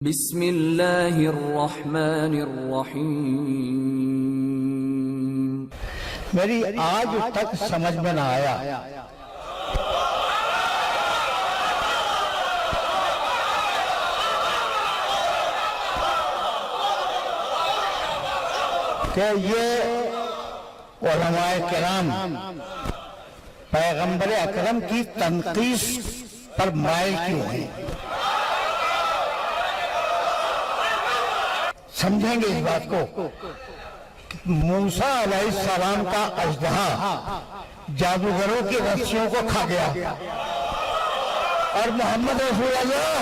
बिस्मिल्लाहिर्रहमानिर्रहीम। मेरी आज तक समझ में ना आया कि ये उलमाए किराम पैगंबर अकरम की तनकीस पर माइल क्यों है। समझेंगे इस बात को। मूसा अलैहिस्सलाम का अजदहा जादूगरों की रस्सियों को खा गया और मोहम्मद रसूलुल्लाह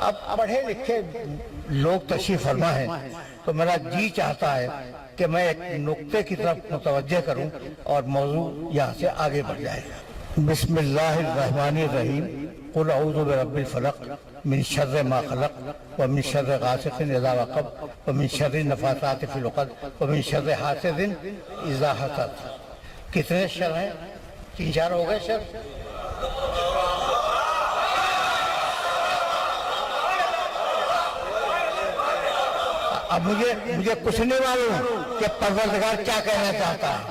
अब पढ़े लिखे लोग तशरीफ फरमा है तो मेरा जी चाहता है कि मैं एक नुक्ते की तरफ मुतवज्जे करूं और मौजू यहाँ से आगे बढ़ जाए। बिस्मिल्लाहिर्रहमानिर्रहीम। कुल औज़ु बिरब्बिल फलक मिन शर्रि मा खलक व मिन शर्रि गासिकिन इज़ा वक़ब व मिन शर्रि नफ़ासाति फ़िल उक़द व मिन शर्रि हासिदिन इज़ा हसद। कितने शर हैं? 3-4 हो गए शर। अब मुझे कुछ नहीं मालूम कि परवरदिगार क्या कहना चाहता है।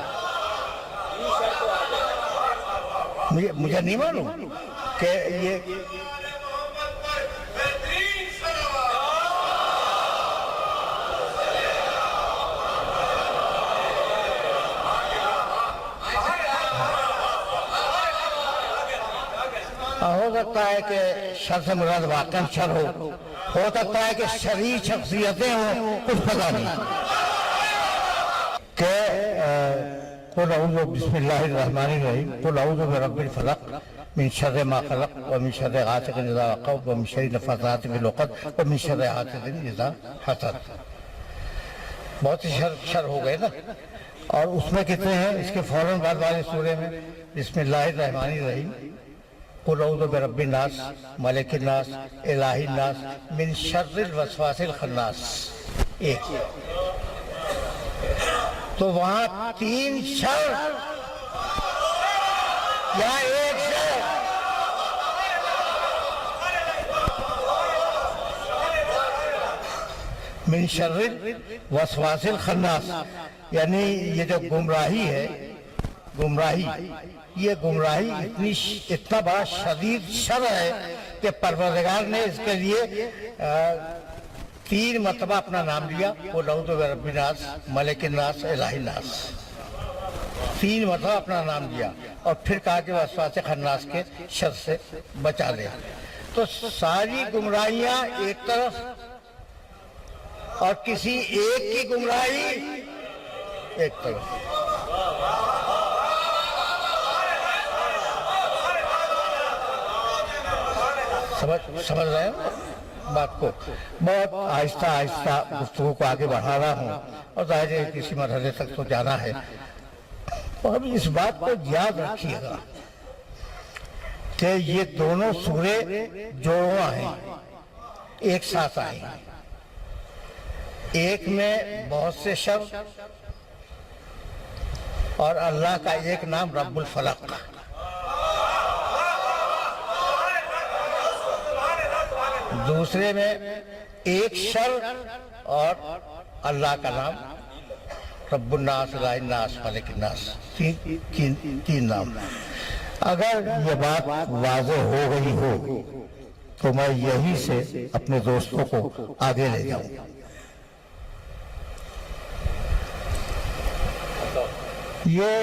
मुझे नहीं मालूम कि ये हो सकता है कि शर से मुराद वाकई शर हो सकता है कि शरीर शख्सियतें हों, कुछ पता नहीं। कि कुल औज़ु बिस्मिल्लाहिर्रहमानिर्रहीम। कुल औज़ु बिरब्बिल फलक मिन शर्रि मा खलक व मिन शर्रि गासिकिन इज़ा वक़ब व मिन शर्रि नफ़ासाति फ़िल उक़द व मिन शर्रि हासिदिन इज़ा हसद। बहुत ही शर हो गए ना। और उसमें कितने हैं? इसके फौरन बाद वाले सूरे में बिस्मिल्लाहिर्रहमानिर्रहीम। कुल औज़ु बिरब्बिन नास मलिकिन नास इलाहिन नास मिन शर्रिल वसवासिल खन्नास। एक तो वहां 3 शर या एक शर। मिन शर्रिल वसवासिल खन्नास यानी ये जो गुमराही है, ये गुमराही इतना बड़ा शदीद शर है कि परवरदिगार ने इसके लिए 3 मरतबा अपना नाम लिया। कुल औज़ु बिरब्बिन नास मलिकिन नास इलाहिन नास। 3 मरतबा अपना नाम लिया और फिर कहा कि वसवासे खन्नास के शर से बचा ले। तो सारी गुमराहियां एक तरफ और किसी एक की गुमराही एक तरफ। समझ रहे हैं बात को। बहुत आहिस्ता आहिस्ता गुफ्तगू को आगे बढ़ा रहा हूँ और जाहिर है किसी मरहले तक तो जाना है। और इस बात को याद रखिएगा कि ये दोनों सूरे जोड़वा हैं, एक साथ आए। एक में बहुत से शब्द और अल्लाह का एक नाम रब्बुल फलक। दूसरे में एक शर और अल्लाह का नाम रब्बुन नास इलाहिन नास मलिकिन नास। 3 नाम। अगर ये बात वाज़ेह हो गई हो तो मैं यही से अपने दोस्तों को आगे ले जाऊं। ये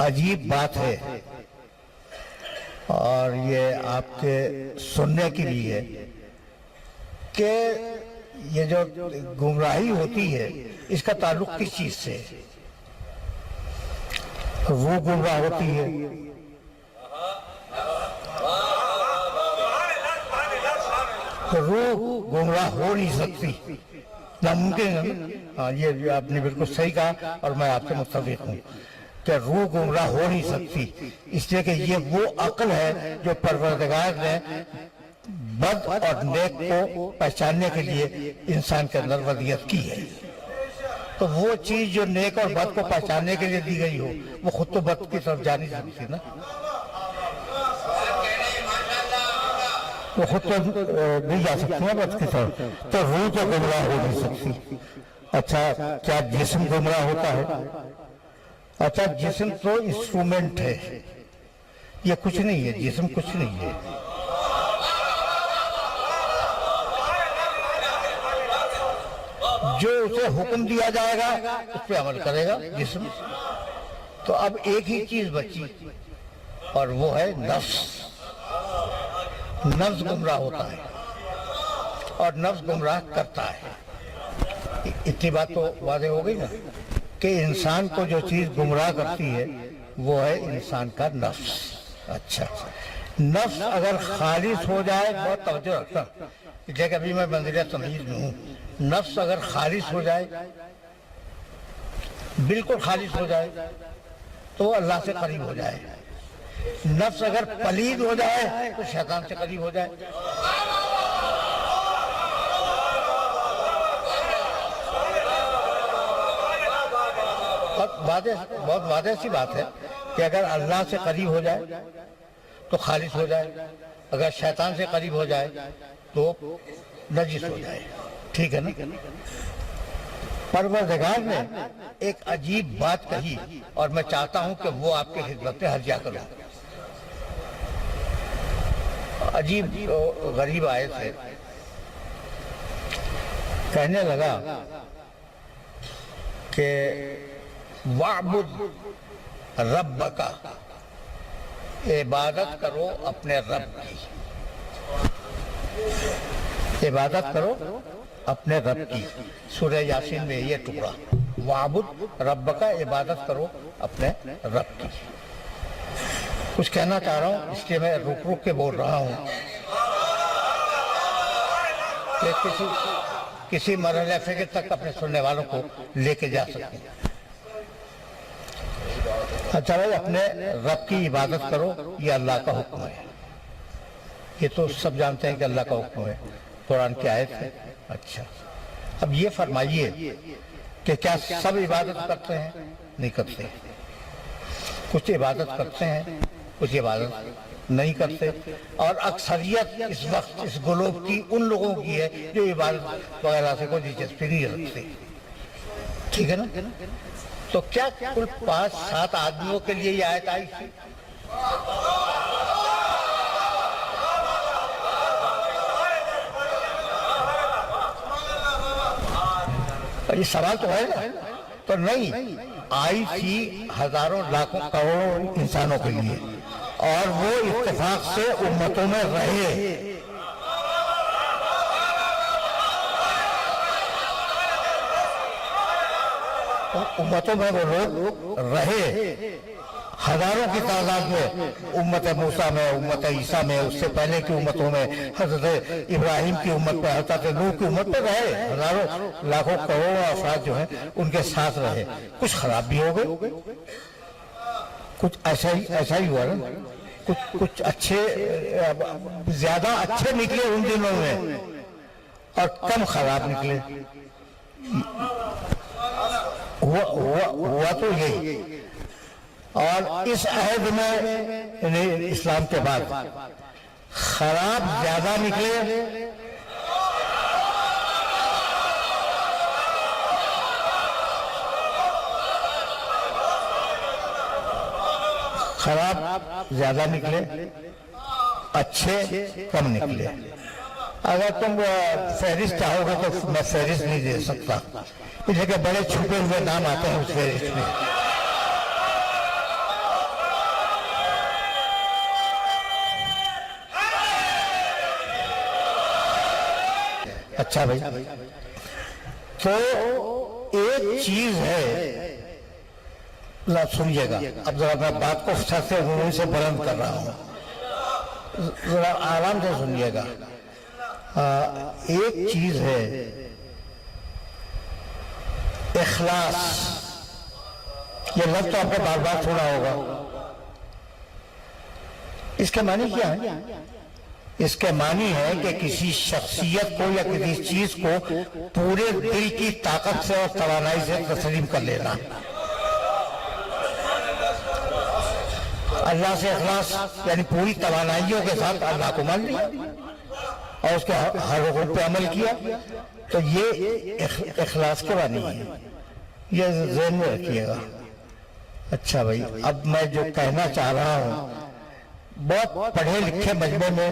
अजीब बात है और ये आपके सुनने के लिए कि ये जो गुमराही होती है इसका ताल्लुक किस चीज से? वो गुमराह होती है तो रूह गुमराह हो नहीं सकती, नामुमकिन है। हाँ, ये आपने बिल्कुल सही कहा और मैं आपसे मुत्तफिक हूँ कि रूह गुमराह हो नहीं सकती, इसलिए कि ये वो अक्ल है जो परवरदिगार ने बद और नेक को पहचानने के लिए इंसान के अंदर वदियत की है। तो वो चीज जो नेक और बद को पहचानने के लिए दी गई हो, वो खुद तो बद की तरफ जा नहीं सकती ना, वो खुद तो नहीं जा सकती है बद की तरफ, तो रूह तो गुमराह हो नहीं सकती। अच्छा, क्या जिस्म गुमराह होता है? अच्छा, जिस्म तो इंस्ट्रूमेंट है, ये कुछ नहीं है, जिस्म कुछ नहीं है। जो उसे हुक्म दिया जाएगा उस पर अमल करेगा जिस्म। तो अब एक ही चीज बची और वो है नफ्स। नफ्स गुमराह होता है और नफ्स गुमराह करता है। इतनी बात तो वादे हो गई ना कि इंसान को जो चीज गुमराह करती है वो है इंसान का नफ्स। अच्छा, नफ्स अगर खालिस हो जाए, बहुत तवज्जो रखना, जैसे अभी मैं मंजिल तमीज में हूँ, नफ्स अगर खालिस हो जाए, बिल्कुल खालिस हो जाए, तो अल्लाह से करीब हो जाए। नफ्स अगर पलीद हो जाए तो शैतान से करीब हो जाए। बहुत वादे सी बात है कि अगर अल्लाह से करीब हो जाए तो खालिस हो जाए, अगर शैतान से करीब हो जाए तो नजिस हो जाए। ठीक है ना? परवरदिगार ने एक अजीब बात कही और मैं चाहता हूं कि वो आपके खिदमत में हर्जा करूं। अजीब गरीब आए थे, कहने लगा कि वाबुद रब्बका, इबादत करो अपने रब की, इबादत करो अपने रब की। सूरह यासीन में ये टुकड़ा, वाबुद रब्बका, इबादत करो अपने रब की। कुछ कहना चाह रहा हूँ, इसलिए मैं रुक रुक के बोल रहा हूँ कि किसी मरहले फिक्र तक अपने सुनने वालों को लेके जा सके। अच्छा भाई, अपने रब की इबादत करो, ये अल्लाह का हुक्म है। ये तो सब जानते हैं कि अल्लाह का हुक्म है, कुरान की आयत है। अच्छा, अब ये फरमाइए कि क्या सब इबादत करते हैं? नहीं करते। कुछ इबादत करते हैं, कुछ इबादत नहीं करते। और अक्सरियत इस वक्त इस ग्लोब की उन लोगों की है जो इबादत वगैरह से कोई दिलचस्पी नहीं रखते। ठीक है ना? तो क्या कुल 5-7 आदमियों के लिए ये आयत आई थी? ये सवाल तो है ना? तो नहीं, आई थी हजारों लाखों करोड़ों इंसानों के लिए, और वो इत्तेफाक से उम्मतों में रहे। उम्मतों में वो लोग रहे, हजारों की तादाद में। उम्मत मूसा में, उम्मत ईसा में, उससे पहले की उम्मतों में, हजरत इब्राहिम की उम्मत पे, हजरत नूह की उम्मत पे रहे। हजारों लाखों करोड़ों अफराद जो हैं उनके साथ रहे। कुछ खराब भी हो गए, कुछ ऐसा ही हुआ ना। कुछ अच्छे, ज्यादा अच्छे निकले उन दिनों में और कम खराब निकले। हुआ तो यही। और इस अहद में इस्लाम के बाद खराब ज्यादा निकले, खराब ज्यादा निकले, अच्छे कम निकले। अगर तुम फहरिस्त चाहोगे तो मैं फहरिस्त नहीं दे सकता, इसलिए बड़े छुपे हुए नाम आते हैं उस फहरिस्त में। अच्छा भाई, तो एक चीज है, सुनिएगा। अब जरा मैं बात को से बुलंद कर रहा हूँ, जरा आराम से सुनिएगा। एक चीज है इखलास, ये लफ्ज़ तो आपने बार बार सुना होगा। इसके मानी क्या है? इसके मानी है कि किसी शख्सियत को या किसी चीज को पूरे दिल की ताकत से और तवानाई से तस्लीम कर लेना। अल्लाह से इखलास यानी पूरी तवानाइयों के साथ अल्लाह को मान लिया और उसके हर हुक्म पे अमल किया, तो ये इखलास के मानी है, ये ज़हन में रखिएगा। अच्छा भाई, अब मैं जो कहना चाह रहा हूँ, बहुत पढ़े लिखे मजमे में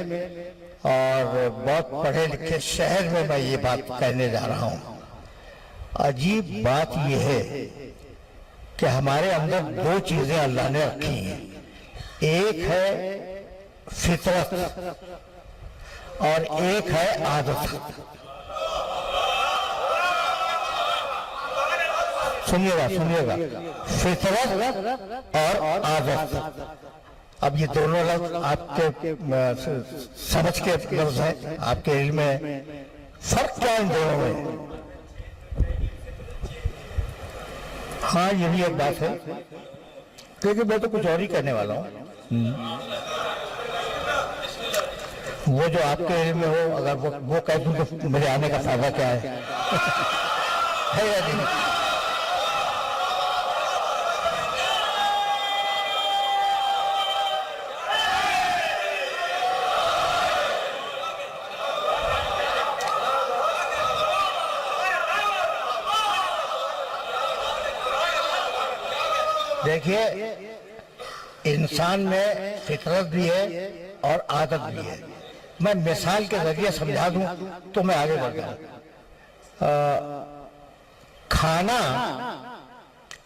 और बहुत पढ़े लिखे शहर में मैं ये बात कहने जा रहा हूँ। अजीब बात यह है कि हमारे अंदर दो चीजें अल्लाह ने रखी हैं, एक है फितरत और एक है आदत। सुनिएगा सुनिएगा, फितरत और आदत। अब ये दोनों लफ्ज आपके समझ के लफ्ज हैं, आपके इल्म में फर्क क्या इन दोनों में? हाँ, ये भी एक बात है, क्योंकि मैं तो कुछ और ही कहने वाला हूँ। वो जो आपके इल्म में हो, अगर वो कह दूं तो मेरे आने का फायदा क्या है या नहीं? देखिए, इंसान में फितरत भी है और आदत भी है। मैं मिसाल के जरिए समझा दूं तो मैं आगे बढ़ जाऊं। खाना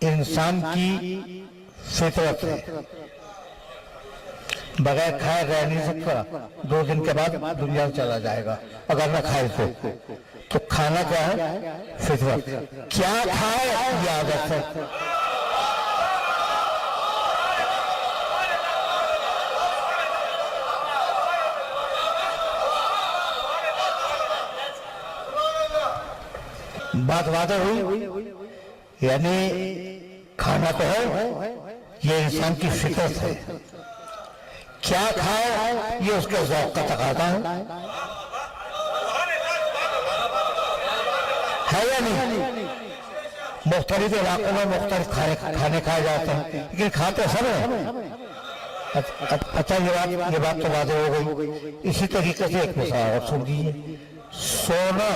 इंसान की फितरत है, बगैर खाए रह नहीं सकता, 2 दिन के बाद दुनिया से चला जाएगा अगर न खाए तो खाना क्या है? फितरत। क्या खाए ये आदत है। बात वादा हुई, यानी खाना तो है, ये इंसान की फितरत है। क्या खाए ये उसके ज़ौक़ का तकाज़ा है या नहीं? मुख्तलिफ इलाकों में मुख्तलिफ खाने खाए जाते हैं, लेकिन खाते सब हैं। अच्छा, ये बात तो वादे हो गई। इसी तरीके से एक मिसाल और सुन लीजिए। सोना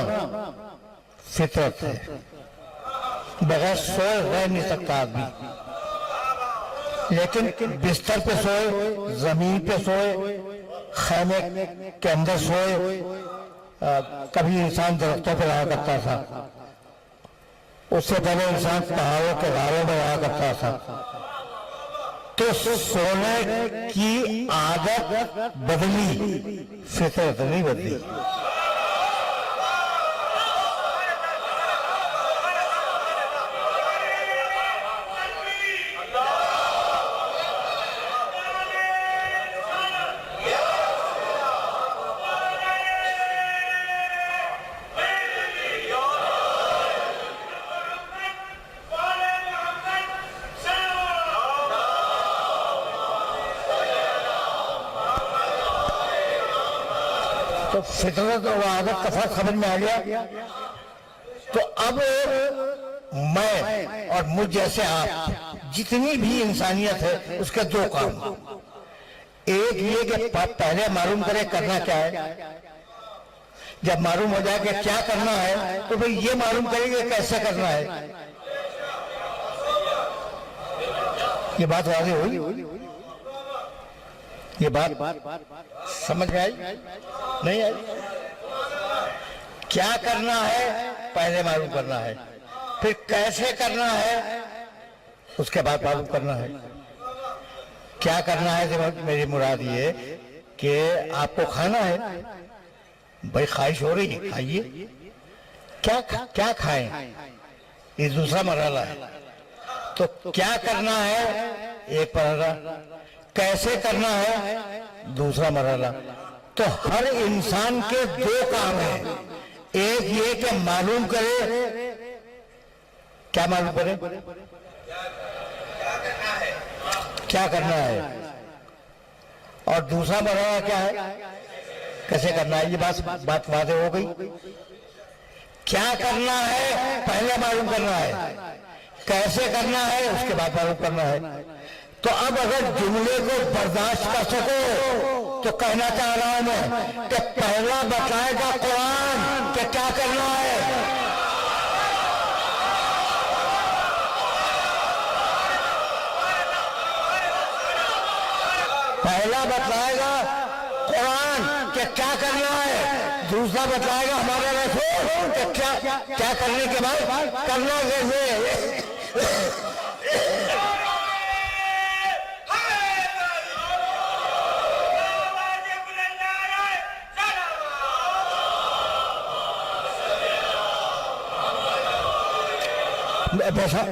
फितरत है, बगैर सोए रह नहीं सकता आदमी, लेकिन बिस्तर पे सोए, जमीन पे सोए, खैमे के अंदर सोए, कभी इंसान दरख्तों पर रहा करता था, उससे पहले इंसान पहाड़ों के गारों में रहा करता था। तो सोने की आदत बदली, फितरत नहीं बदली। तो फितरत और आदत का फर्क समझ में आ गया। तो अब मैं और मुझ जैसे आप, जितनी भी इंसानियत है, उसके 2 काम। एक ये कि पहले मालूम करें करना क्या है, जब मालूम हो जाए कि क्या करना है तो भाई ये मालूम करेंगे कैसे करना है। ये बात वाज़ेह हुई? ये बात समझ में आई नहीं आई? क्या करना है पहले मालूम करना है, फिर कैसे करना है उसके बाद मालूम करना है। क्या करना है मेरी मुराद ये कि आपको खाना है, भाई ख्वाहिश हो रही है, खाइए। क्या खाएं ये दूसरा मरहला है। तो क्या करना है एक मरहला, कैसे करना है दूसरा मरहला। तो हर इंसान के 2 काम हैं। एक ये कि मालूम करे, क्या मालूम करे, क्या करना है, और दूसरा मरहला क्या है, कैसे करना है, ये बात वादे हो गई। क्या करना है पहले मालूम करना है, कैसे करना है उसके बाद मालूम करना है। तो अब अगर जुमले को बर्दाश्त कर सको तो कहना चाह रहा हूं मैं कि पहला बताएगा कुरान कि क्या करना है। पहला बतलाएगा कुरान कि क्या करना है, दूसरा बतलाएगा हमारा रसूल कि क्या करने के बाद करना कैसे।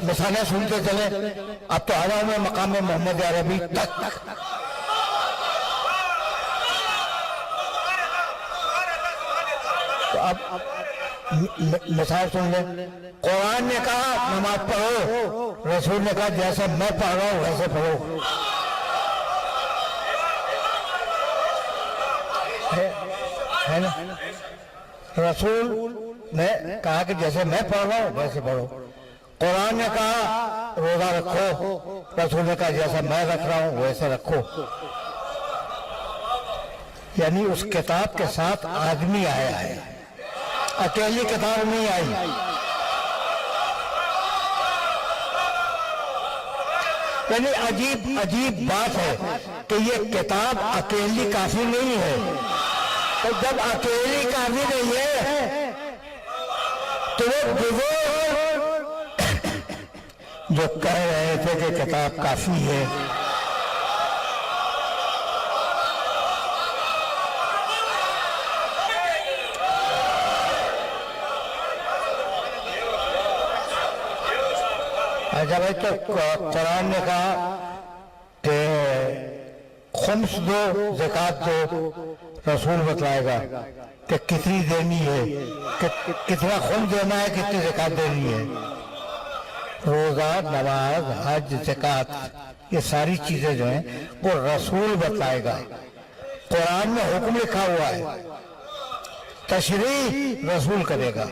मिसालें सुनते चले। अब तो आ रहा हूं मैं मकाम में मोहम्मद अरबी तक। तो अब मिसाल सुन ले। कुरान ने कहा नमाज पढ़ो, रसूल ने कहा जैसे मैं पढ़ रहा हूं वैसे पढ़ो। है ना? रसूल ने कहा कि जैसे मैं पढ़ रहा हूं वैसे पढ़ो। कुरान ने कहा रोजा रखो, रसूल ने कहा जैसा मैं रख रहा हूं वैसे रखो। यानी उस किताब के साथ आदमी आया है, अकेली किताब नहीं आई। यानी अजीब बात है कि ये किताब अकेली काफी नहीं है। तो जब अकेली काफी नहीं है तो वो बुजुर्ग जो कह रहे थे कि किताब काफी है, अच्छा भाई तो कुरान ने कहा कि खुम्स दो, ज़कात दो, रसूल बतलाएगा कि कितनी देनी है, कितना खुम्स देना है, कितनी ज़कात देनी है। रोजा, नमाज, हज, ज़कात ये सारी चीजें जो हैं वो रसूल बतलाएगा। कुरान में हुक्म लिखा हुआ है, तशरीह रसूल करेगा।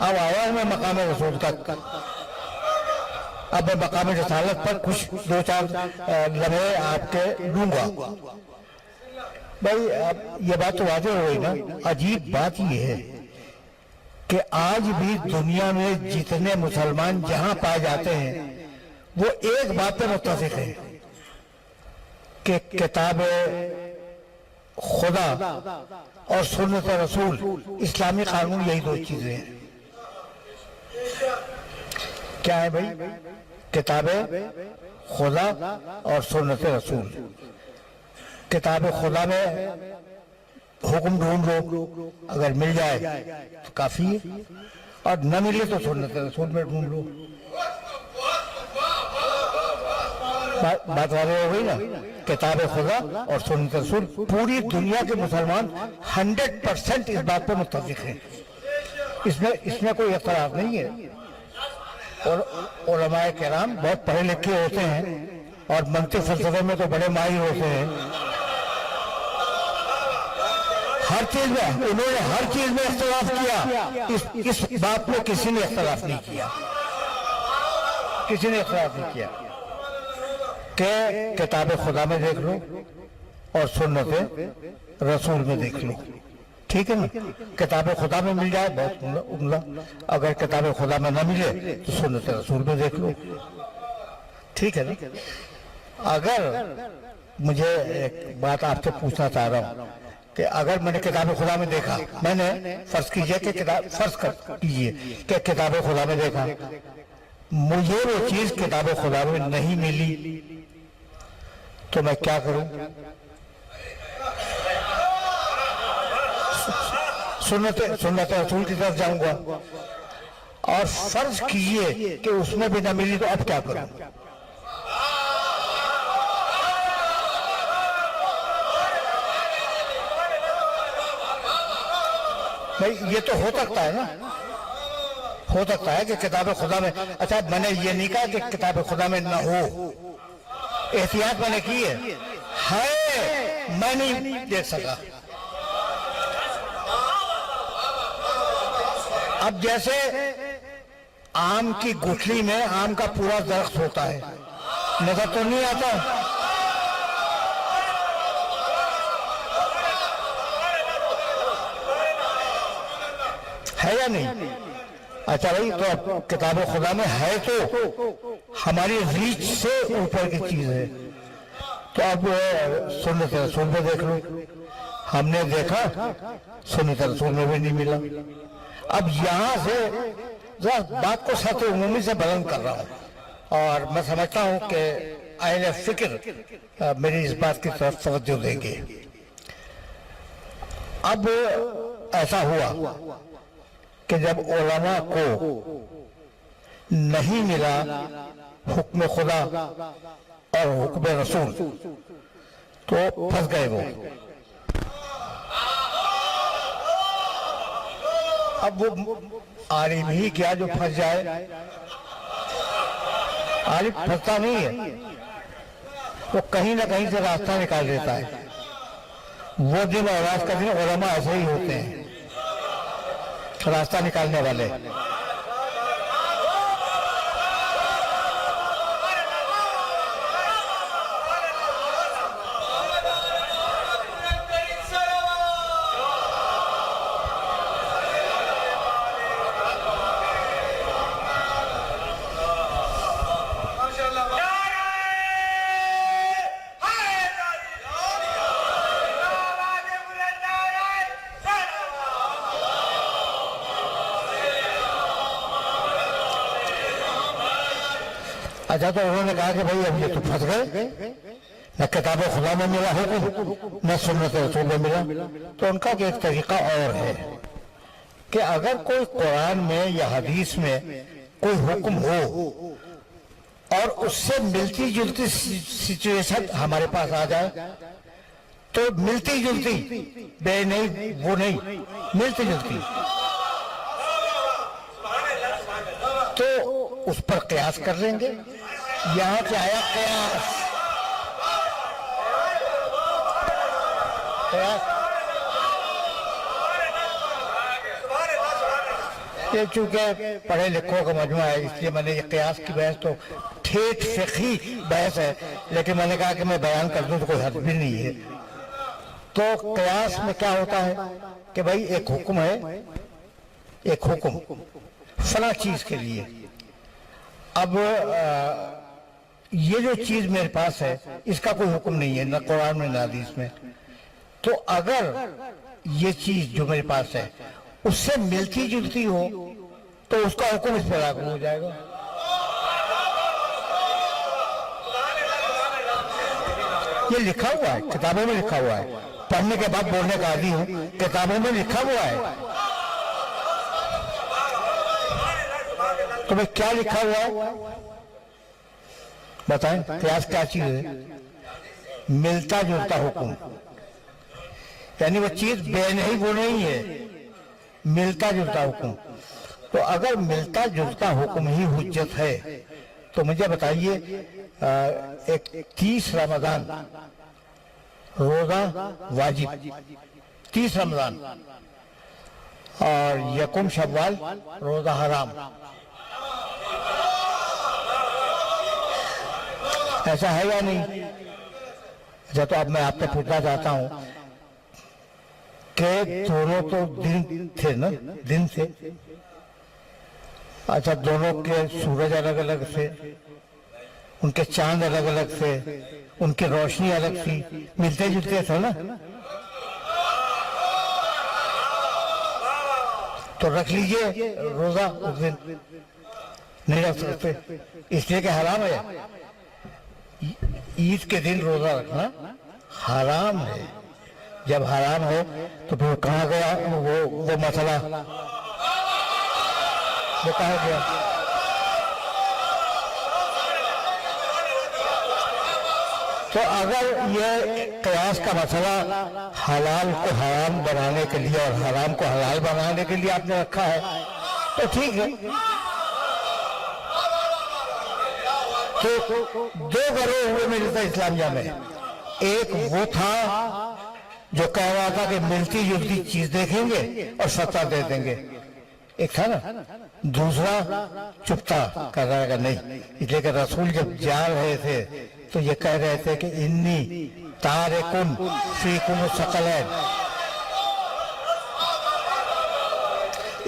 अब आया हूं मैं मकाम रसूल तक। अब मैं मकाम रसालत पर कुछ 2-4 लम्हे आपके दूंगा। भाई ये बात तो वाज़ेह हो गई ना। अजीब बात ये है कि आज भी दुनिया में जितने मुसलमान जहां पाए जाते हैं वो एक बात पे मुत्तफिक है कि किताब खुदा और सुन्नत रसूल, इस्लामी कानून, यही दो चीजें हैं। क्या है भाई? किताब खुदा और सुन्नत रसूल। किताब खुदा में हुक्म ढूंढ लो, अगर मिल जाए तो काफी है, और न मिले तो सुन्नत रसूल में ढूंढ लो। बात वाले हो गई ना। किताब खुदा और सुन्नत रसूल, पूरी दुनिया के मुसलमान 100% इस बात पर मुत्तफिक हैं। इसमें कोई इख्तिलाफ नहीं है। और उलमाए किराम बहुत पढ़े लिखे होते हैं और मंतिक फलसफे में तो बड़े माहिर होते हैं। हर चीज में उन्होंने हर चीज में इख्तिलाफ किया। इस बात में किसी ने इख्तिलाफ नहीं किया, किसी ने इख्तिलाफ नहीं किया कि किताब खुदा में देख लो और सुन्नत रसूल में देख लो। ठीक है ना? किताब खुदा में मिल जाए बहुत उम्दा, अगर किताब खुदा में ना मिले तो सुन्नत रसूल में देख लो। ठीक है ना? अगर मुझे एक बात आपसे पूछना चाह रहा हूं कि अगर मैंने किताब खुदा में देखा, मैंने फर्ज कीजिए कि किताब खुदा में देखा, मुझे वो चीज किताब खुदा में नहीं मिली तो मैं क्या करूं? सुन्नत रसूल की तरफ जाऊंगा। और फर्ज कीजिए कि उसमें भी ना मिली तो अब क्या करूं? भाई ये तो हो सकता है ना, हो सकता है कि किताब खुदा में, अच्छा मैंने ये नहीं कहा कि किताब खुदा में ना हो, एहतियात मैंने की है मैं नहीं देख सका। अब जैसे आम की गुठली में आम का पूरा दरख्त होता है, नजर तो नहीं आता, है या नहीं? अच्छा भाई, तो अब किताब खुदा में है तो हमारी रीच से ऊपर की चीज है। तो अब सुन्नत रसूल में देख लो, हमने देखा सुन्नत रसूल में भी नहीं मिला। अब यहां से बात को सत उमूमी से बुलंद कर रहा हूं और मैं समझता हूं कि अहले फिक्र मेरी इस बात की तरफ तवज्जो देंगे। अब ऐसा हुआ कि जब उलमा को नहीं मिला हुक्म खुदा और हुक्म रसूल तो फंस गए वो। अब वो आलिम ही क्या जो फंस जाए, आलिम फंसता नहीं है, वो कहीं ना कहीं से रास्ता निकाल देता है। वो दिन और रात का दिन उलमा ऐसे ही होते हैं, रास्ता निकालने वाले। अच्छा, तो उन्होंने कहा कि भाई अब ये तो फंस गए, न किताब खुदा में मिला हुक्म न सुन्नत रसूल में मिला। तो उनका एक तरीका और है कि अगर कोई कुरान में या हदीस में कोई हुक्म हो और उससे मिलती जुलती सिचुएशन हमारे पास आ जाए, तो मिलती जुलती, बे नहीं वो नहीं, मिलती जुलती, तो उस पर कयास कर लेंगे। यहां से आया कयास, ये चूंकि पढ़े लिखों का मजमा है इसलिए मैंने ये कयास की बहस तो ठेठ फिक़ही बहस है, लेकिन मैंने कहा कि मैं बयान कर दूं तो कोई हद भी नहीं है। तो कयास में क्या होता है कि भाई एक हुक्म है, एक हुक्म फला चीज के लिए, अब ये जो चीज मेरे पास है इसका कोई हुक्म नहीं है, न कुरान में न हदीस में। तो अगर ये चीज जो मेरे पास है उससे मिलती जुलती हो तो उसका हुक्म इस पर लागू हो जाएगा। ये लिखा हुआ है, किताबों में लिखा हुआ है, पढ़ने के बाद बोलने का आदी हूं, किताबों में लिखा हुआ है। तो भाई क्या लिखा हुआ है बताएं, कयास क्या चीज है? मिलता जुलता हुक्म, यानी वो चीज बे नहीं वो नहीं है, मिलता जुलता हुक्म। तो अगर मिलता जुलता हुक्म ही हुज्जत है तो मुझे बताइए, एक 30 रमजान रोजा वाजिब, 30 रमजान, और यकुम शव्वाल रोजा हराम, ऐसा है या नहीं? अच्छा, तो अब मैं आपसे पूछना चाहता हूं कि दोनों तो दिन थे ना, दिन थे। अच्छा, दोनों के सूरज अलग अलग थे, उनके चांद अलग अलग थे, उनकी रोशनी अलग थी, मिलते जुलते थे ना। तो रख लीजिए रोजा उस दिन, नहीं रख सकते इसलिए कि हराम है। ईद के दिन रोजा रखना हराम है। जब हराम हो तो फिर कहाँ गया वो मसला, वो कहाँ गया? तो अगर ये कयास का मसला हलाल को हराम बनाने के लिए और हराम को हलाल बनाने के लिए आपने रखा है तो ठीक है। तो दो गरोह हुए मिलता इस्लामिया में, एक वो था जो कह रहा था कि मिलती जुलती चीज देखेंगे और सत्ता दे देंगे, एक था ना। दूसरा चुप था, कह रहा है नहीं। इसलिए कि रसूल जब जा रहे थे तो ये कह रहे थे कि इन्नी तारिकुन फीकुम सकलैन,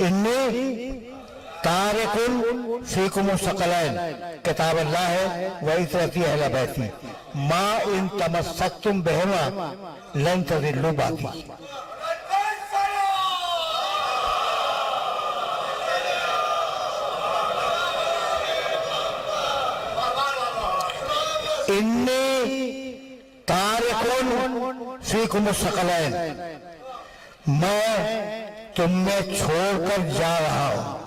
इन्नी तारिकुन फीकुम सकलैन, किताब अल्लाह है व इतरती अहले बैती मा इन तमस्सक्तुम बिहिमा लन तज़िल्लू बादी। इन्नी तारिकुन फीकुम सकलैन, मैं तुमने छोड़कर जा रहा हूं।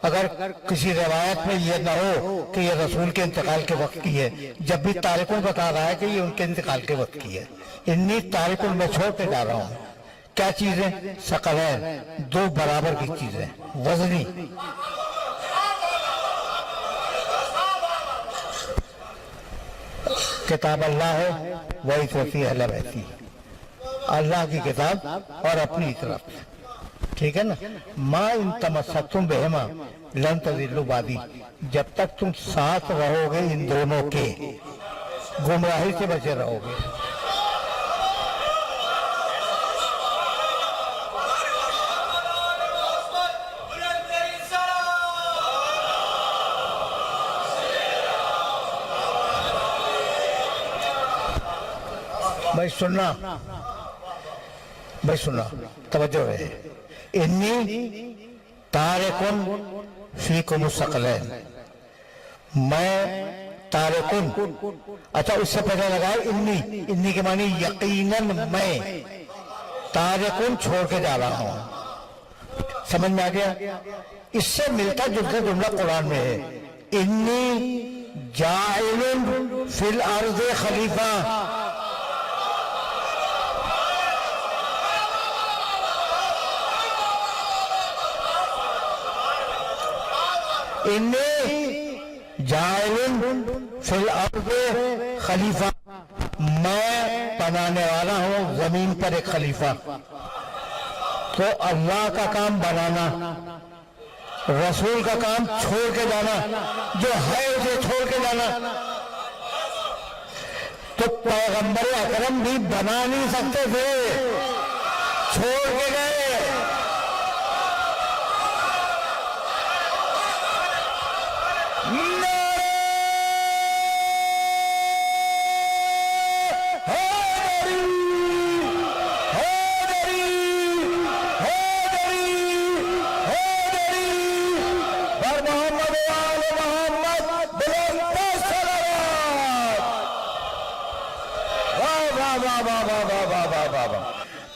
अगर किसी रिवायत में यह ना हो कि यह रसूल के इंतकाल के वक्त की है, जब भी तारिकुन बता रहा है कि ये उनके इंतकाल के वक्त की है। इन्नी तारिकुन मैं छोड़ के जा रहा हूं। क्या चीजें? सकलैन, दो बराबर की चीजें, वजनी। किताब अल्लाह है वही सोती अहले बैती, अल्लाह की किताब और अपनी तरफ, ठीक है ना। माँ इन तमस्सक्तुम बिहिमा लन तज़िल्लू बादी, जब तक तुम साथ रहोगे इन दोनों के, गुमराही से बचे रहोगे। भाई सुनना, भाई सुनना, तवज्जो है। इन्नी तारिकुन फीकुम सकलैन, मैं तारिकुन, अच्छा उससे पहले लगाए इन्नी, इन्नी के मानी यकीनन मैं तारिकुन छोड़ के जा रहा हूं। समझ में आ गया? इससे मिलता जुलता जुमला कुरान में है, इन्नी जाइलुन फिल अर्ज़ खलीफा। इन्नी जाइलुन फिल अर्ज़ खलीफा, मैं बनाने वाला हूं जमीन पर एक खलीफा। तो अल्लाह का काम बनाना, रसूल का काम छोड़ के जाना, जो है उसे छोड़ के जाना। तो पैगंबर अकरम भी बना नहीं सकते थे, छोड़ के गए।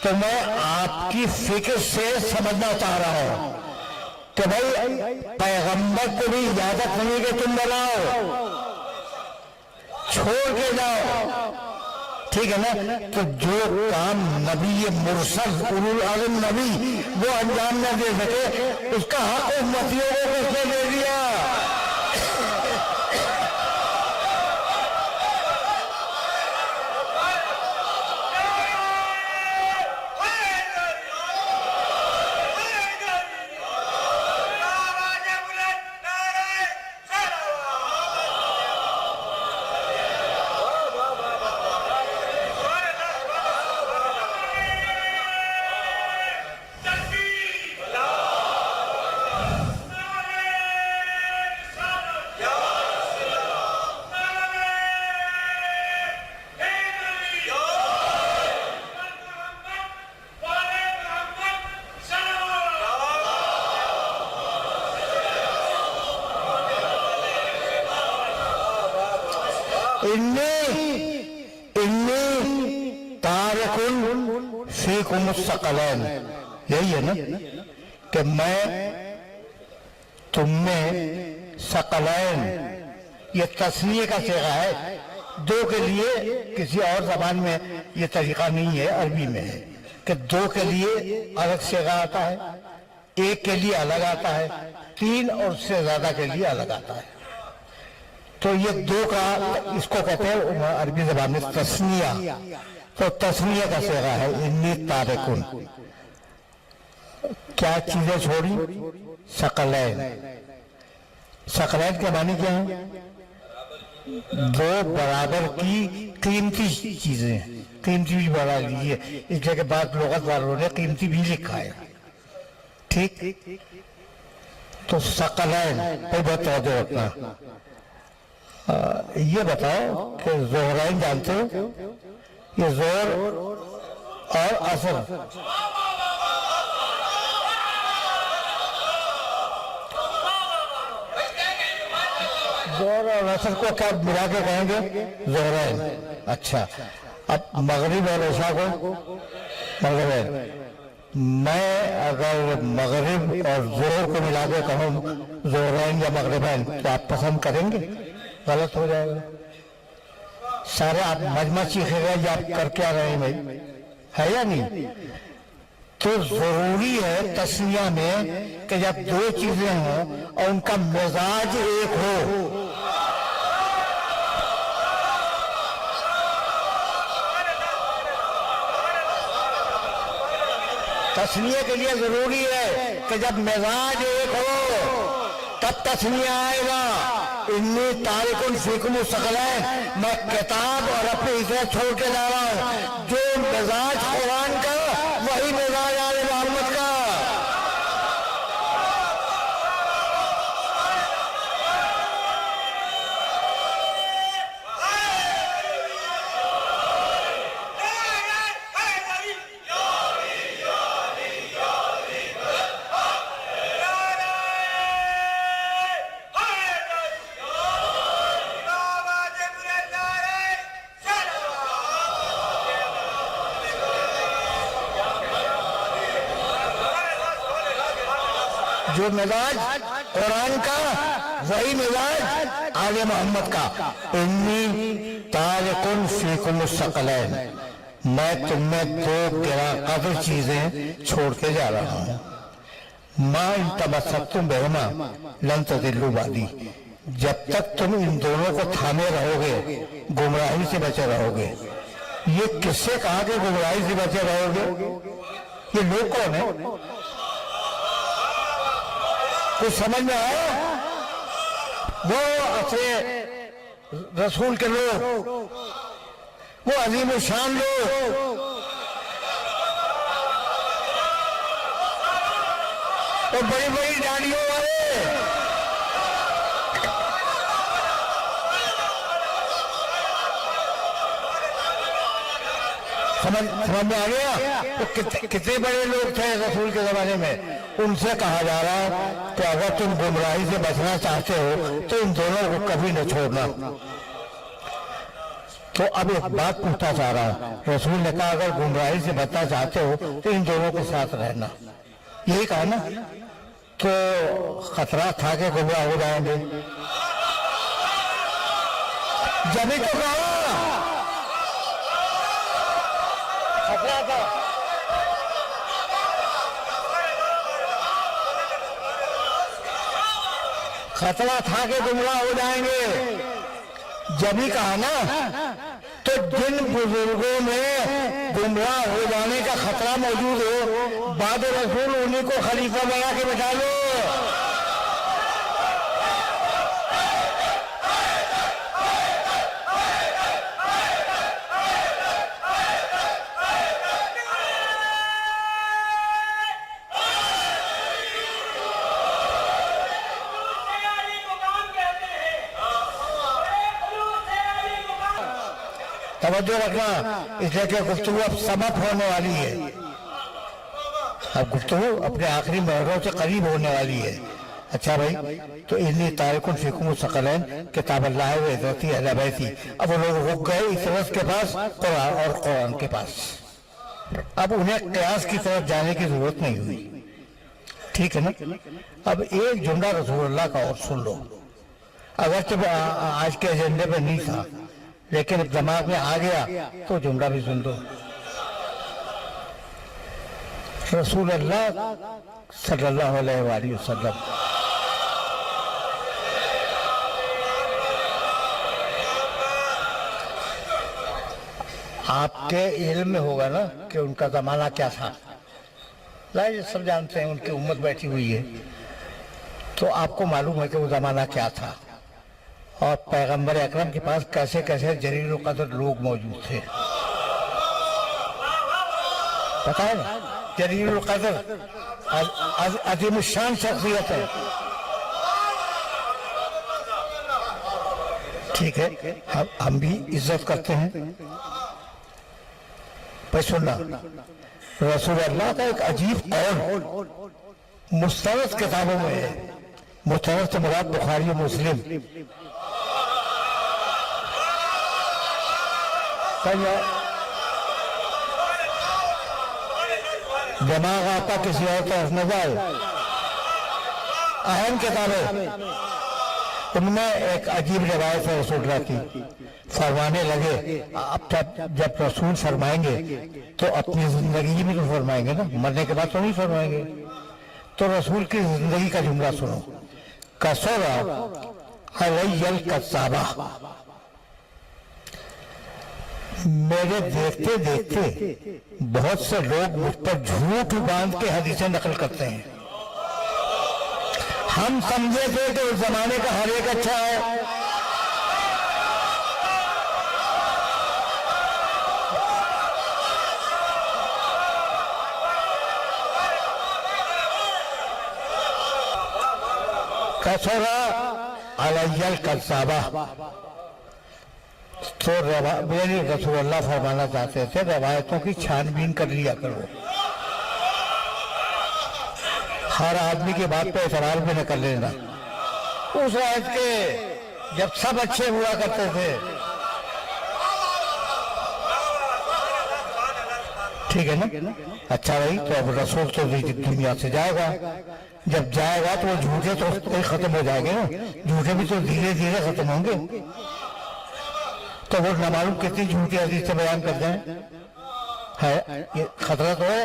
तो मैं आपकी फिक्र से समझना चाह रहा हूं कि भाई पैगंबर को भी इजाजत नहीं कि तुम बनाओ, छोड़ के जाओ, ठीक है ना। तो जो काम नबी मुरसल उलुल अज़्म नबी वो अंजाम न दे सके, उसका हक उम्मतियों को किसने दे दिया? फीकुम सकलैन, यही है ना कि मैं तुमने सकलैन, ये तस्नीय का सिगा है, दो के लिए। किसी और जबान में ये तरीका नहीं है, अरबी में है कि दो के लिए अलग सिगा आता है, एक के लिए अलग आता है, तीन और उससे ज्यादा के लिए अलग आता है। तो ये दो का इसको कहते हैं अरबी जबान में तस्निया। तो तस्निया का सेगा है इन्नी तारिकुन। क्या चीजें छोड़ी? शकलैन। शकलैन के मानी क्या है? दो बराबर की कीमती चीजें। कीमती भी बढ़ा लीजिए, इस जगह बाद लोगत वालों ने कीमती भी लिखा है, ठीक। तो शकलैन पर बहुत तवज्जो रखना। ये बताओ कि जोहरैन जानते हो? ये जोर और असर। जोर और असर को क्या मिला के कहेंगे? जोहरैन। अच्छा, अब मगरिब और ईशा को मगरिब। मैं अगर मगरिब और जोहर को मिला के कहूँ जोहरैन या मगरिबैन, तो आप पसंद करेंगे? गलत हो जाएगा। सारे आप मजमा सीखेगा या आप कर क्या रहे हैं भाई, है या नहीं? तो जरूरी है तस्निया में कि जब दो चीजें हों और उनका मिजाज एक हो। तस्निया के लिए जरूरी है कि जब मिजाज एक हो तब तस्निया आएगा। इन्नी तारिकुन फीकुम शकलैन। मैं किताब और अपनी इज्जत छोड़ के जा रहा हूं। जो मिजाज कुरान का वही मिजाज आले मोहम्मद का। जो मिजाज कुरान का वही मिजाज आले मोहम्मद का। इन्नी तारिकुन फीकुम शकलैन। मैं तुम्हें दो गिराकदर चीजें छोड़ के जा रहा हूँ। मां इन तमस्सक्तुम बिहिमा लन तज़िल्लू बादी। जब तक तुम इन दोनों को थामे रहोगे गुमराही से बचे रहोगे। ये किससे कहा कि गुमराही से बचे रहोगे? ये लोग कौन है? कुछ समझ में आया? वो अपने रसूल के लोग, वो अजीम शान लोग, वो बड़ी बड़ी दाढ़ियों वाले। समझ में आ गया? तो कितने बड़े लोग थे रसूल के जमाने में। उनसे कहा जा रहा है कि अगर तुम गुमराही से बचना चाहते हो तो इन दोनों को कभी न छोड़ना। तो अब एक बात पूछना चाह रहा हूं। रसूल ने कहा अगर गुमराही से बचना चाहते हो तो इन दोनों के साथ रहना, यही कहा ना? तो खतरा था कि गुमराह हो जाएंगे। जब ही तो कहा खतरा था। खतरा था कि गुमराह हो जाएंगे। जब ही कहा ना, तो जिन बुजुर्गों में गुमराह हो जाने का खतरा मौजूद हो बाद रसूल उन्हीं को खलीफा बना के बैठा लो। तवज्जो रखना, इसलिए कि गुफ्तगू अब समाप्त होने वाली है। अब गुफ्तगू अपने आखिरी महरों से करीब होने वाली है। अच्छा भाई, तो इन्नी तारिकुन फीकुम शकलैन किताब अल्लाह व इज़्ज़ती अला बैती। अब वो लोग रुक गए इस रस के पास कुरान और कुरान के पास। अब उन्हें क़यास की तरफ जाने की जरूरत नहीं हुई, ठीक है ना? अब एक जुमला रसूलुल्लाह का और सुन लो। अगर जब आज के एजेंडे पे नहीं था लेकिन दिमाग में आ गया तो जुमला भी सुन दो। रसूलुल्लाह सल्लल्लाहु अलैहि वसल्लम आपके इल्म में होगा ना कि उनका जमाना क्या था। जाहिर सब जानते हैं उनकी उम्मत बैठी हुई है, तो आपको मालूम है कि वो जमाना क्या था और पैगंबर अकरम के पास कैसे कैसे जलील कदर लोग मौजूद थे। पता है ना, जलील कदर अजीम शान शख्सियत है। ठीक है, हम भी इज्जत करते हैं। पर सुनना, रसूल अल्लाह का एक अजीब कौल मुस्तरद किताबों में है। मुस्तरद से मुराद बुखारी और मुस्लिम। दिमाग आपका किसी और तरफ न जाए। अहम किताबें, उनमें एक अजीब रिवायत है रसूल की। फरमाने लगे, अब जब रसूल फरमाएंगे तो अपनी जिंदगी में तो फरमाएंगे ना, मरने के बाद तो नहीं फरमाएंगे। तो रसूल की जिंदगी का जुमला सुनो। कसरा अलैयल कज़्ज़ाबा, मेरे देखते देखते बहुत से लोग मुझ पर झूठ बांध के हदीसें नकल करते हैं। हम समझे थे कि उस जमाने का हर एक अच्छा है। कसरा अलैयल कज़्ज़ाबा, तो मेरे रसूल अल्लाह फरमाना चाहते थे रवायतों की छानबीन कर लिया करो। हर आदमी की बात पे एतबार भी न कर लेना। उस रात के जब सब अच्छे हुआ करते थे, ठीक है ना। अच्छा भाई, तो अब रसूल तो दुनिया से जाएगा। जब जाएगा तो झूठे तो खत्म हो जाएंगे ना, झूठे भी तो धीरे धीरे खत्म होंगे। तो वो न मालूम कितनी झूठी हदीस से बयान कर दें, है ये खतरा तो है।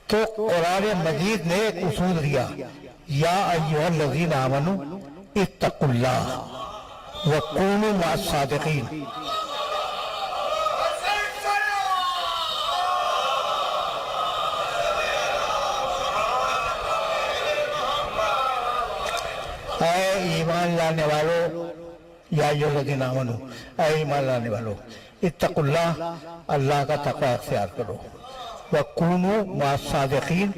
तो कुरान मजीद ने एक उसूल दिया, या अय्युहल्लज़ीना आमनू इत्तक़ुल्लाह व कूनू मअस सादिक़ीन। ऐ ईमान लाने वालों, या अय्युहल्लज़ीना आमनू, ऐ ईमान लाने वालों, इत्तक़ुल्लाह, अल्लाह का तक़वा अख्तियार करो, वकूनू मअस सादिक़ीन,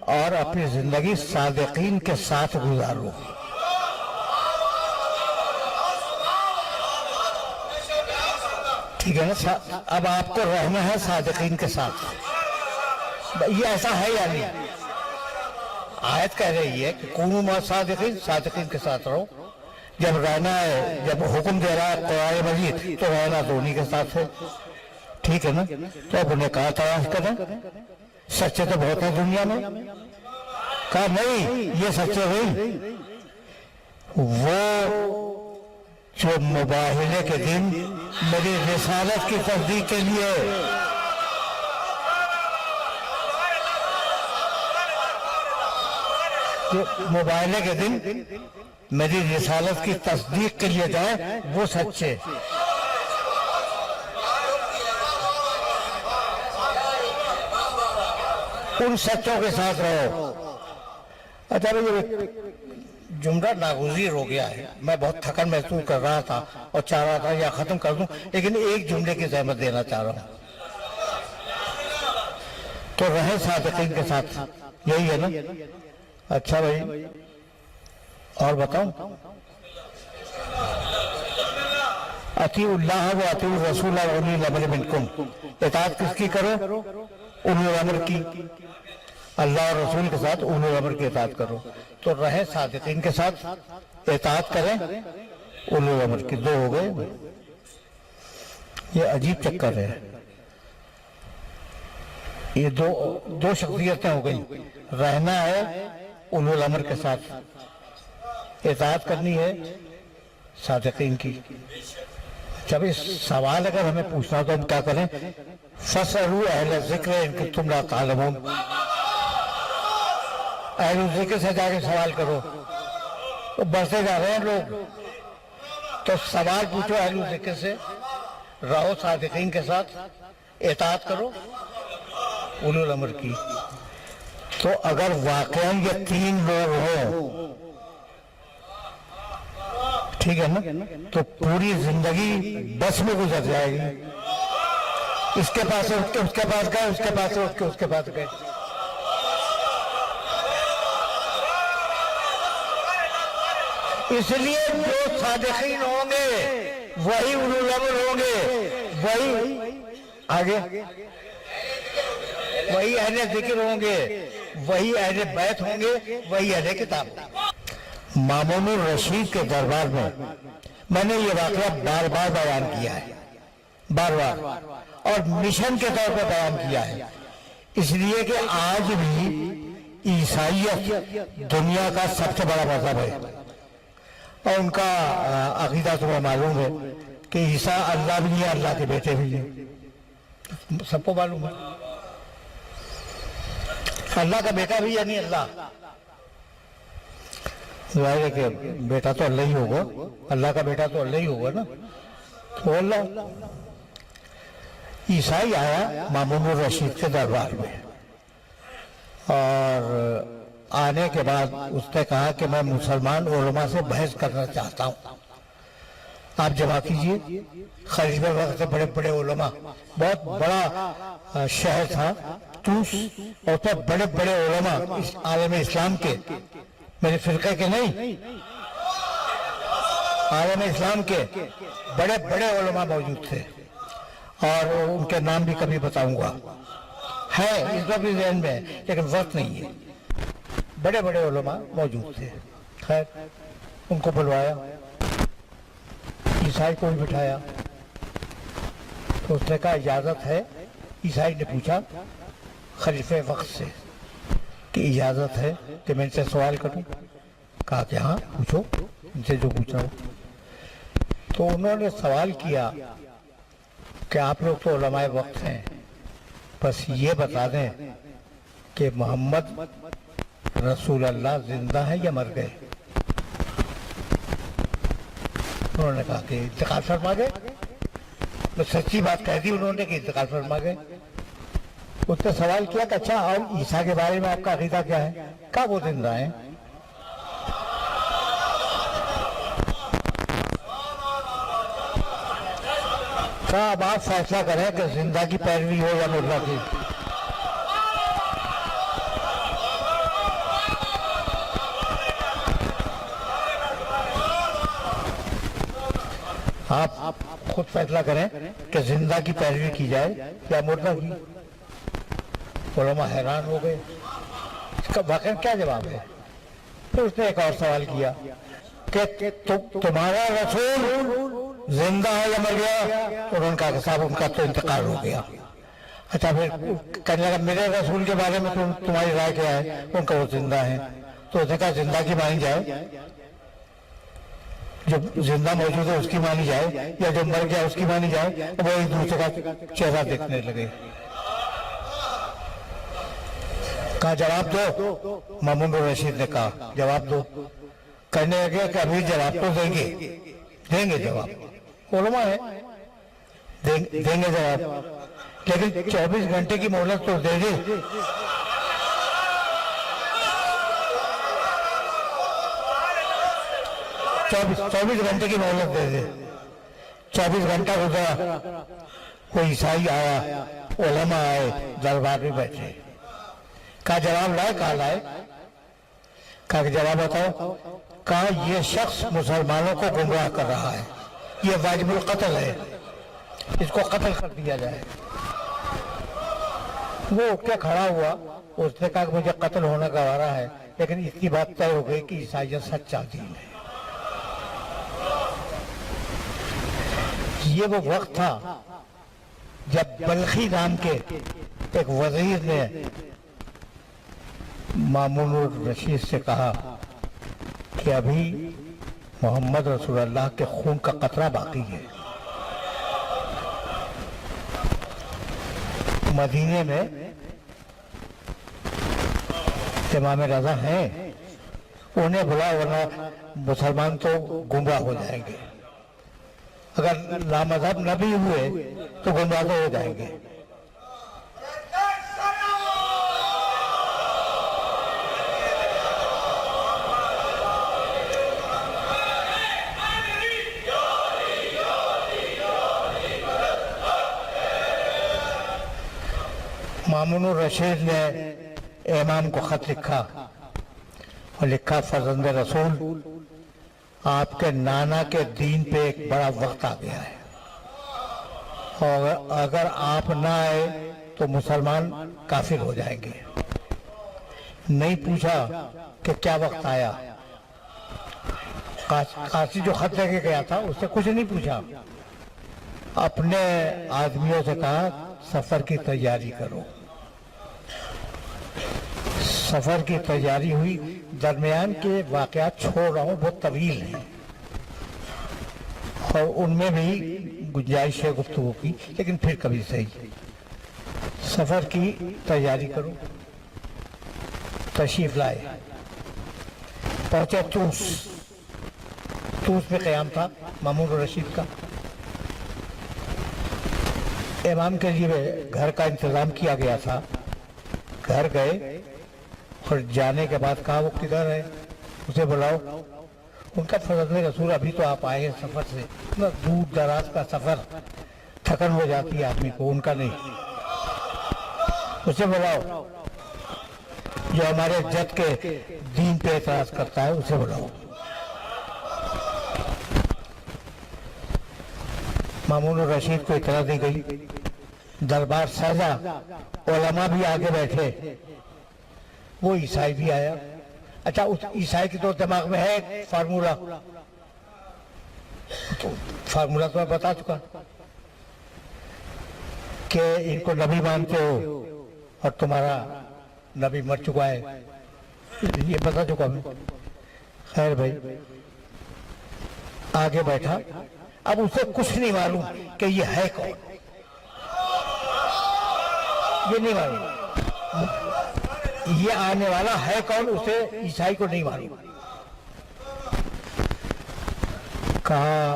और अपनी जिंदगी सादिक़ीन के साथ गुजारो। ठीक है ना। अब आपको रहना है सादिक़ीन के साथ। ये ऐसा है या नहीं? आयत कह रही है कि कूनू मअस सादिक़ीन, सादिक़ीन के साथ रहो। जब रहना है, जब हुक्म दे रहा है कुरान मजीद, तो रहना तो उन्हीं के साथ है। ठीक है ना। तो अब उन्हें कहा तलाश करें, सच्चे तो बहुत है दुनिया में। कहा नहीं, ये सच्चे नहीं, वो जो मुबाहिले के दिन मेरी रिसालत की तस्दीक के लिए मुबाहिले के दिन मेरी रिसालत की तस्दीक के लिए जाए, वो सच्चे। उन सच्चों के साथ रहो। अच्छा भाई, ये जुमला नागुज़ीर हो गया है। मैं बहुत थकन महसूस कर रहा था और चाह रहा था या खत्म कर दूं, लेकिन एक जुमले की ज़हमत देना चाह रहा हूं। तो रहे सादिक़ीन के साथ, यही है ना। अच्छा भाई, और बताऊं, अतीउल्लाह व अतीउर रसूल व उलिल अम्र मिनकुम, इताअत किसकी करो? उलिल अम्र की। अल्लाह और रसूल के साथ उलिल अम्र की इताअत करो। तो रहे सादिक़ीन के साथ, इताअत करें उलिल अम्र की। दो हो गए। ये अजीब चक्कर है। ये दो शख्सियतें हो गई। रहना है उलिल अम्र के साथ, इताअत करनी है सादिक़ीन की। जब इस सवाल अगर हमें पूछना तो हम क्या करें? फसअलू अहल ज़िक्र इन कुंतुम ला तालमून, अहल ज़िक्र से जाके सवाल करो। तो बढ़ते जा रहे हैं लोग, तो सवाल पूछो अहल ज़िक्र से। रहो सादिकीन के साथ, इताअत करो उलुल अम्र की। तो अगर वाकई ये तीन लोग हों, ठीक है ना, तो पूरी जिंदगी बस में गुजर जाएगी। इसके पास है उसके पास गए, उसके पास है उसके पास गए। इसलिए जो सादिकीन होंगे वही उलुल अम्र होंगे, वही आगे वही अहले जिक्र होंगे, वही अहले बैत होंगे, वही अहले किताब। मामूनुर रशीद के दरबार में मैंने ये वाक़या बार बार बयान किया है, बार बार, और मिशन के तौर पर बयान किया है, इसलिए कि आज भी ईसाइयत दुनिया का सबसे बड़ा मजहब है और उनका अकीदा तुम्हें मालूम है कि ईसा अल्लाह भी है, अल्लाह के बेटे भी हैं, सबको मालूम है। अल्लाह का बेटा भी यानी अल्लाह, जाहिर है कि बेटा तो अल्लाह ही होगा, अल्लाह का बेटा तो अल्लाह ही होगा ना। तो अल्लाह ईसाई आया मामूनुर रशीद के दरबार में और आने के बाद उसने कहा कि मैं मुसलमान उलमा से बहस करना चाहता हूँ, आप जमा कीजिए। खलीफा वक्त से बड़े बड़े उलमा, बहुत बड़ा शहर था तूस, और उसमें बड़े बड़े उलमा इस आलम इस्लाम के, मेरे फिरके के नहीं, आलम इस्लाम के बड़े बड़े उलमा मौजूद थे और उनके नाम भी कभी बताऊंगा, है इस बार भी ज़हन में, लेकिन वक्त नहीं है। बड़े बड़े उलमा मौजूद थे। खैर उनको बुलवाया, ईसाई को भी बिठाया, तो उसने कहा इजाज़त है। ईसाई ने पूछा खलीफे वक्त से कि इजाज़त है कि मैं इनसे सवाल करूं? कहा कि हाँ पूछो, इनसे जो पूछा हो। तो उन्होंने सवाल किया कि आप लोग तो उलमाए वक्त हैं, बस ये बता दें कि मोहम्मद रसूल अल्लाह जिंदा है या मर गए? उन्होंने कहा कि इंतकाल फरमा गए। तो सच्ची बात कह दी उन्होंने कि इंतकाल फरमा गए। उसने सवाल किया कि अच्छा और ईसा के बारे में आपका अकीदा क्या है? कहा वो जिंदा है। कहा अब आप फैसला करें कि जिंदा की पैरवी हो या मुर्दा की। आप खुद फैसला करें कि जिंदा की पैरवी की जाए या मुर्दा की। उलमा हैरान हो गए, इसका वाकई क्या जवाब है? फिर उसने एक और सवाल किया कि तुम्हारा रसूल जिंदा है या मर गया? तो उन्होंने कहा कि साहब उनका तो इंतकाल हो गया। अच्छा फिर कहने लगा मेरे रसूल के बारे में तुम्हारी राय क्या है? उनका वो जिंदा है। तो उसने कहा जिंदा की मानी जाए, जो जिंदा मौजूद है उसकी मानी जाए या जो मर गया उसकी मानी जाए? वो एक दूसरे का चेहरा देखने लगे। कहा जवाब दो। मामूनुर रशीद ने कहा जवाब दो। कहने लगे कि अभी जवाब तो देंगे जवाब, उलमा है, देंगे जवाब, लेकिन 24 घंटे की मोहलत तो दे दे। 24 घंटे की मोहलत दे दे। 24 घंटा गुजरा, कोई ईसाई आया, उलमा आए, दरबार में बैठे। कहा जवाब लाए? कहा लाए। कहा कि जवाब बताओ। कहा ये शख्स मुसलमानों को गुमराह कर रहा है, ये वाजिबुल कत्ल है, इसको कत्ल कर दिया जाए। वो उठ के खड़ा हुआ, उसने कहा कि मुझे कत्ल होने का वारा है, लेकिन इसकी बात तय हो गई कि ईसाइयत सच्चा दीन है। ये वो वक्त था जब बल्खी नाम के एक वजीर ने मामूनुर रशीद से कहा कि अभी मोहम्मद रसूलुल्लाह के खून का कतरा बाकी है। मदीने में इमाम रज़ा हैं, उन्हें बुला, वरना मुसलमान तो गुमराह हो जाएंगे। अगर लामज़हब न भी हुए तो गुमराह हो जाएंगे। मामून रशीद ने इमाम को खत लिखा और लिखा, फर्जंद रसूल, आपके नाना के दीन पे एक बड़ा वक्त आ गया है और अगर आप ना आए तो मुसलमान काफिर हो जाएंगे। नहीं पूछा कि क्या वक्त आया। काशी जो खत लेके गया था उससे कुछ नहीं पूछा। अपने आदमियों से कहा सफर की तैयारी करो। सफर की तैयारी हुई। दरमियान के वाकयात छोड़ रहा हूँ, बहुत तवील हैं और उनमें भी गुंजाइश है गुफ्तगू की, लेकिन फिर कभी सही। सफर की तैयारी करो। तशरीफ लाए, पहुंचे तूस। तूस में क़याम था मामून रशीद का। इमाम के लिए घर का इंतजाम किया गया था। घर गए और जाने के बाद कहा वो किधर है, उसे बुलाओ। उनका फर्जंद रसूल, अभी तो आप आए हैं सफर से, इतना दूर दराज का सफर, थकन हो जाती है आदमी को, उनका नहीं। उसे बुलाओ जो हमारे जद के दीन पे एतराज करता है, उसे बुलाओ। मामून रशीद को इतला दी गई। दरबार साजा, उलमा भी आगे बैठे। वो ईसाई भी आया। अच्छा, उस ईसाई के तो दिमाग में है फार्मूला, तो फार्मूला तो मैं बता चुका कि इनको नबी मानते हो और तुम्हारा नबी मर चुका है, ये बता चुका मैं। खैर भाई, आगे बैठा। अब उसे कुछ नहीं मालूम कि ये है कौन, ये नहीं मालूम ये आने वाला है कौन, उसे ईसाई को नहीं मालूम। कहा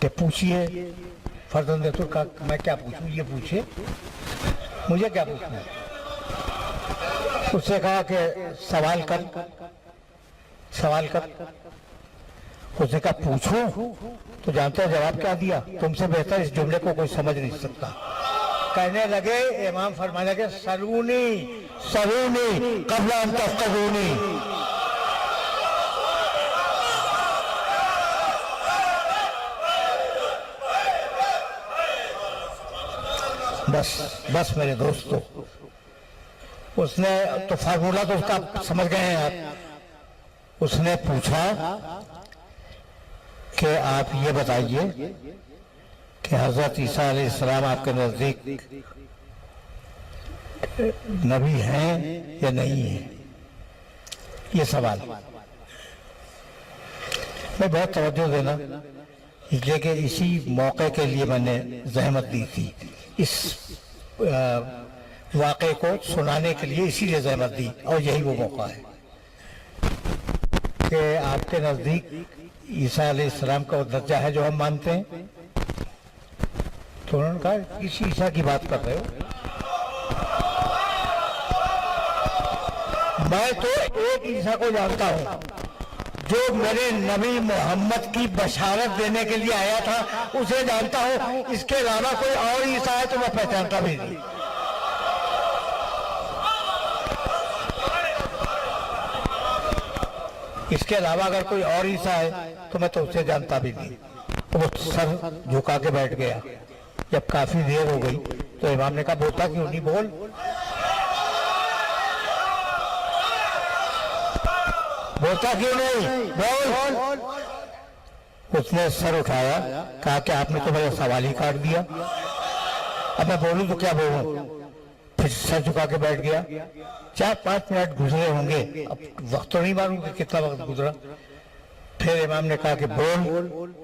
कि पूछिए। फर्जंद रसूल का मैं क्या पूछूं, ये पूछे, मुझे क्या पूछना है। उससे कहा कि सवाल कर। उसने कहा पूछूं, तो जानते हो जवाब क्या दिया? तुमसे बेहतर इस जुमले को कोई समझ नहीं सकता। कहने लगे, इमाम फरमाने लगे, सलूनी क़ब्ल अन तस्अलूनी। बस मेरे दोस्तों, उसने तो फार्मूला तो उसका समझ गए हैं आप। उसने पूछा कि आप ये बताइए कि हजरत ईसा अलैहिस्सलाम आपके नजदीक नबी हैं या नहीं है, ये सवाल। मैं बहुत तवज्जो देना, इसलिए कि इसी मौके के लिए मैंने जहमत दी थी। इस वाक़े को सुनाने के लिए इसीलिए जहमत दी, और यही वो मौका है कि आपके नजदीक ईसा अलैहिस्सलाम का वो दर्जा है जो हम मानते हैं। तो उन्होंने कहा, किस ईसा की बात कर रहे हो? मैं तो एक ईसा को जानता हूं जो मेरे नबी मोहम्मद की बशारत देने के लिए आया था, उसे जानता हूं। इसके अलावा कोई और ईसा है तो मैं पहचानता भी नहीं। इसके अलावा अगर कोई और ईसा है तो मैं तो उसे जानता भी नहीं। तो वो सर झुका के बैठ गया। जब काफी देर हो गई तो इमाम ने कहा, बोलता क्यों नहीं, बोल। बोलता क्यों नहीं, बोल। उसने सर उठाया, कहा कि आपने तो मेरा सवाल ही काट दिया, अब मैं बोलूं तो क्या बोलूं। फिर सर झुका के बैठ गया। 4-5 मिनट गुजरे होंगे, अब वक्त तो नहीं मालूम कि कितना वक्त गुजरा। फिर इमाम ने कहा कि बोल।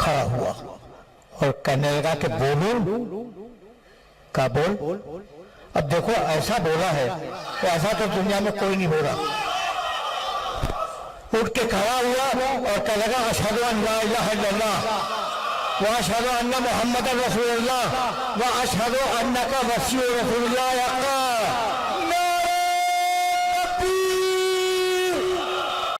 खड़ा हुआ और कहने लगा कि बोलूं? का बोल। अब देखो, ऐसा बोला है तो ऐसा तो दुनिया में कोई नहीं बोला। उठ के खड़ा हुआ और कहा लगा अशहदु अन ला इलाहा इल्लल्लाह व अशहदु अन्ना मुहम्मदन रसूलुल्लाह व अशहदु अन्नका वसीयु रसूलुल्लाह या